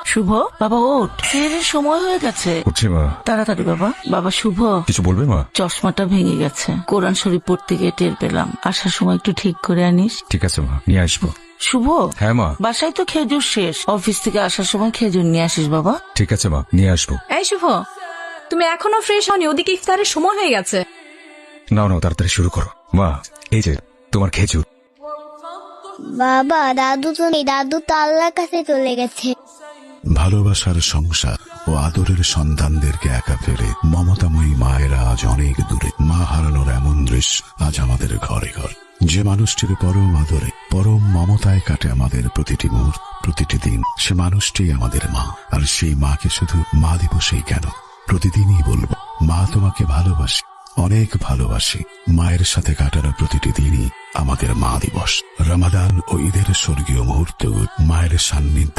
শুভ, বাবা ওঠ, ফেরের সময় হয়ে গেছে। উঠছি মা। তাড়াতাড়ি বাবা। বাবা শুভ, কিছু বলবে মা? চশমাটা ভেঙে গেছে, কোরআন শরীফ পড়তে গিয়ে টের পেলাম। আসার সময় একটু ঠিক করে আনিস। ঠিক আছে মা, নিয়ে আসবো। শুভ, হ্যাঁ মা। বাসায় তো খেজুর শেষ, অফিস থেকে আসার সময় খেজুর নিয়ে আসিস বাবা। ঠিক আছে মা, নিয়ে আসবো। এই শুভ, তুমি এখনো ফ্রেশ হওনি, ওদিকে ইফতারের সময় হয়ে গেছে। নাও নাও, তাড়াতাড়ি শুরু করো। মা, এই যে তোমার খেজুর। বাবা, দাদু তো নেই, দাদু তো আল্লাহর কাছে চলে গেছে। ভালোবাসার সংসার ও আদরের সন্তানদেরকে একা ফেলে মমতাময়ী মায়েরা আজ অনেক দূরে। মা হারানোর এমন দৃশ্য আজ আমাদের ঘরে ঘর। যে মানুষটির পরম আদরে পরম মমতায় কাটে আমাদের প্রতিটি মুহূর্ত, প্রতিটি দিন, সে মানুষটি আমাদের মা। আর সেই মাকে শুধু মা দিবসেই কেন, প্রতিদিনই বলবো, মা তোমাকে ভালোবাসি, অনেক ভালোবাসি। মায়ের সাথে কাটানো প্রতিটি দিনই আমাদের মা দিবস। রমাদান ও ঈদের স্বর্গীয় মুহূর্ত মায়ের সান্নিধ্যে